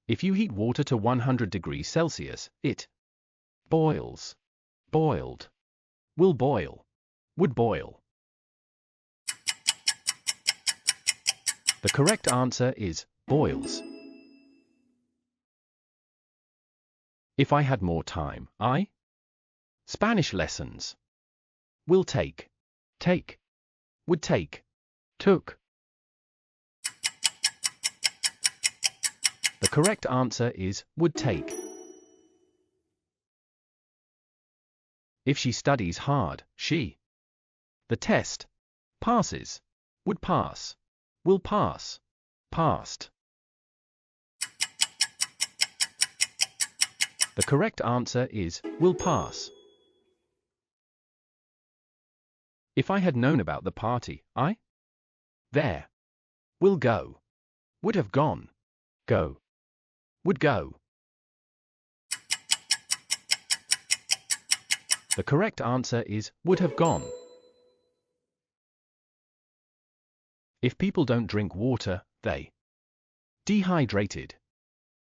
If you heat water to 100 degrees Celsius, it boils, boiled, will boil, would boil. The correct answer is boils. If I had more time, Spanish lessons. Will take, would take, took. The correct answer is would take. If she studies hard, she. The test passes, would pass, will pass, passed. The correct answer is will pass. If I had known about the party, there, will go, would have gone, go, would go. The correct answer is would have gone. If people don't drink water, they dehydrated.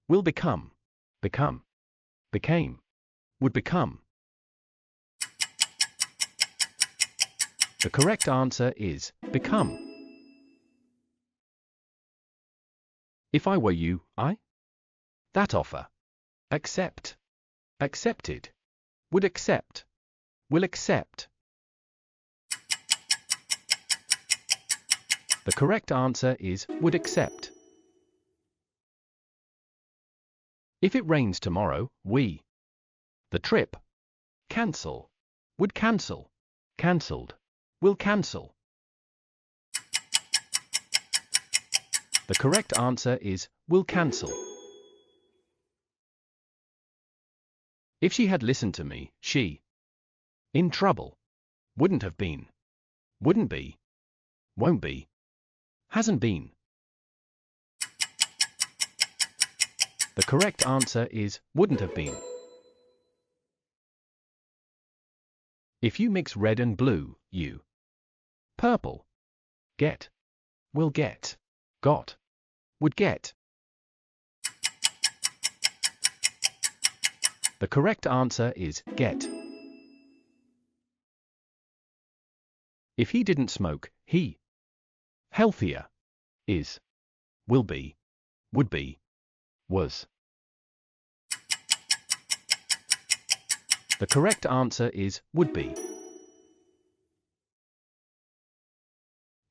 Will become, became, would become. The correct answer is become. If I were you, that offer. Accept, accepted, would accept, will accept. The correct answer is would accept. If it rains tomorrow, we. The trip. Cancel. Would cancel. Cancelled. Will cancel. The correct answer is will cancel. If she had listened to me, she. In trouble. Wouldn't have been. Wouldn't be. Won't be. Hasn't been. The correct answer is wouldn't have been. If you mix red and blue, you. Purple. Get. Will get. Got. Would get. The correct answer is get. If he didn't smoke, he. Healthier. Is. Will be. Would be. Was. The correct answer is would be.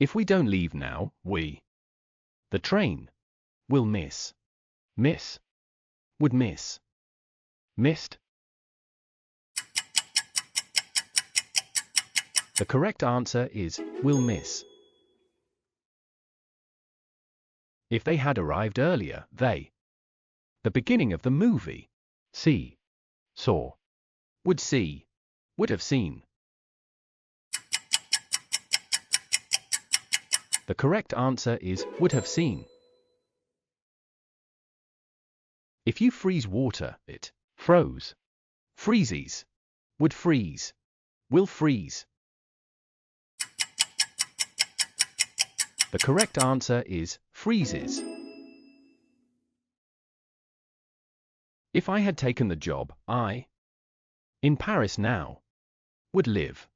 If we don't leave now, we. The train. Will miss. Miss. Would miss. Missed. The correct answer is will miss. If they had arrived earlier, they. The beginning of the movie. See. Saw. Would see. Would have seen. The correct answer is would have seen. If you freeze water, it froze. Freezes. Would freeze. Will freeze. The correct answer is freezes. If I had taken the job, in Paris now. Would live.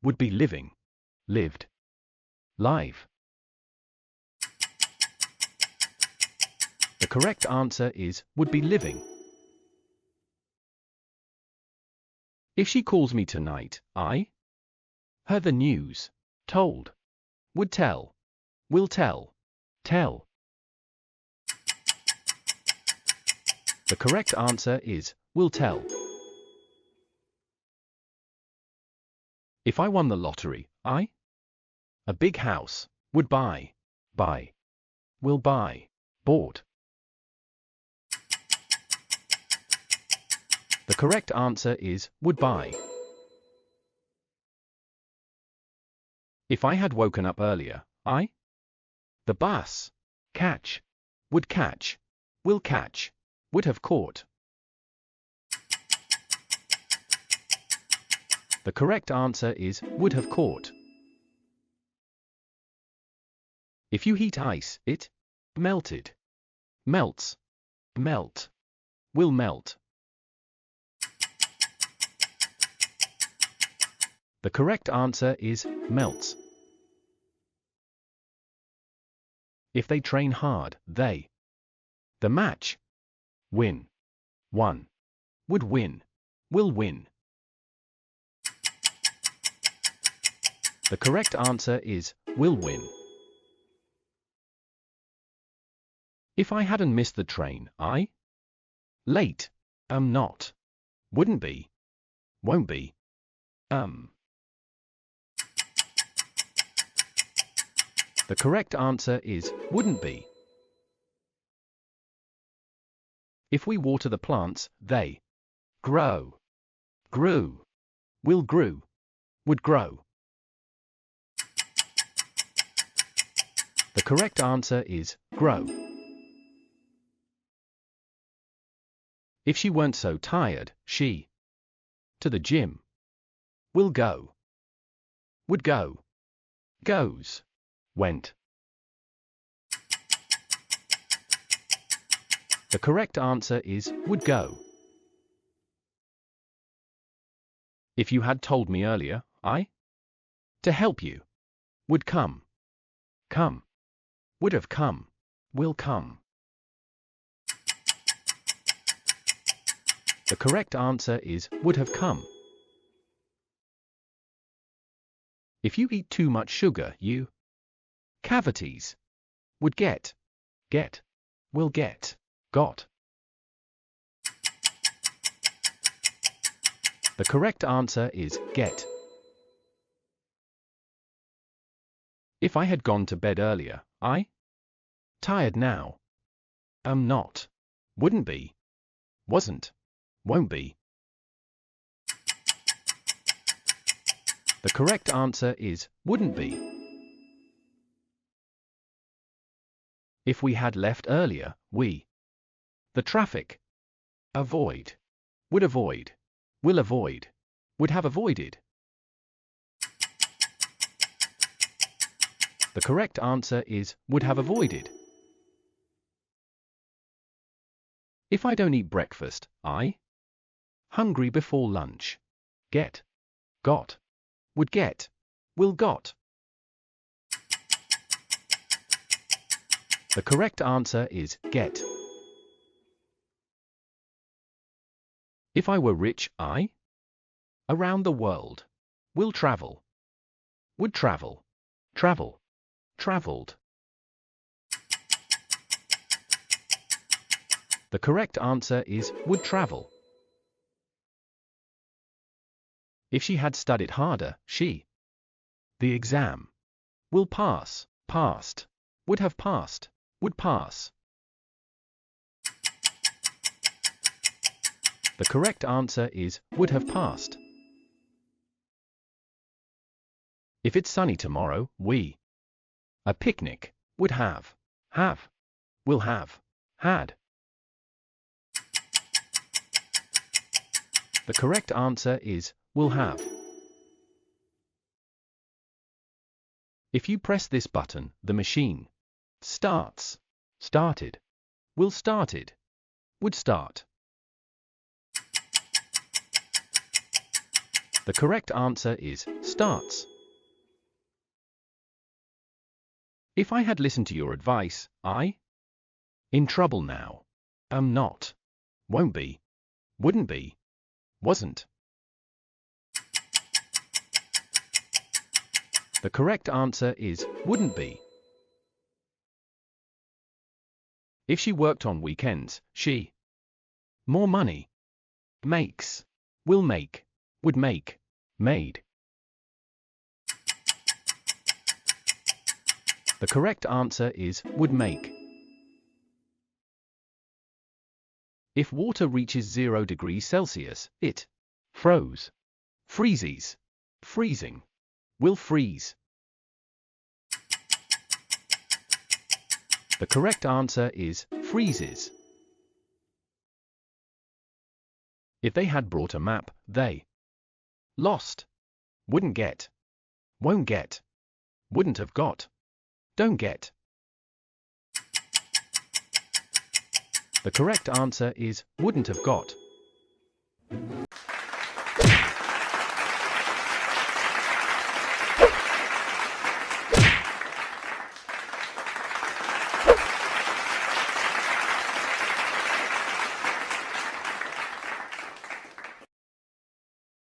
Would be living. Lived. Live. The correct answer is would be living. If she calls me tonight, her the news. Told. Would tell. Will tell. Tell. The correct answer is will tell. If I won the lottery, a big house. Would buy. Buy. Will buy. Bought. The correct answer is would buy. If I had woken up earlier, the bus. Catch. Would catch. Will catch. Would have caught. The correct answer is would have caught. If you heat ice, it melted. Melts. melt, will melt. The correct answer is melts. If they train hard, they. The match. Win. Won. Would win. Will win. The correct answer is will win. If I hadn't missed the train, I. Late. Not. Wouldn't be. Won't be. The correct answer is wouldn't be. If we water the plants, they. Grow. Grew. Will grew. Would grow. The correct answer is grow. If she weren't so tired, she. To the gym. Will go. Would go. Goes. Went. The correct answer is would go. If you had told me earlier, I. To help you. Would come. Come. Would have come. Will come. The correct answer is would have come. If you eat too much sugar, you. Cavities. Would get. Get. Will get. Got. The correct answer is get. If I had gone to bed earlier, I. Tired now. Not. Wouldn't be. Wasn't. Won't be. The correct answer is wouldn't be. If we had left earlier, we. The traffic. Avoid. Would avoid. Will avoid. Would have avoided. The correct answer is would have avoided. If I don't eat breakfast, I. Hungry before lunch. Get. Got. Would get. Will got. The correct answer is get. If I were rich, I. Around the world. Will travel. Would travel. Travel. Traveled. The correct answer is would travel. If she had studied harder, she. The exam. Will pass. Passed. Would have passed. Would pass. The correct answer is would have passed. If it's sunny tomorrow, we. A picnic. Would have. Have. Will have. Had. The correct answer is will have. If you press this button, the machine starts. Started. Will started. Would start. The correct answer is starts. If I had listened to your advice, I. In trouble now. Not. Won't be. Wouldn't be. Wasn't. The correct answer is wouldn't be. If she worked on weekends, she. More money. Makes. Will make. Would make. Made. The correct answer is would make. If water reaches 0 degrees Celsius, it froze. Freezes. Freezing. Will freeze. The correct answer is freezes. If they had brought a map, they lost. Wouldn't get. Won't get. Wouldn't have got. Don't get. The correct answer is wouldn't have got.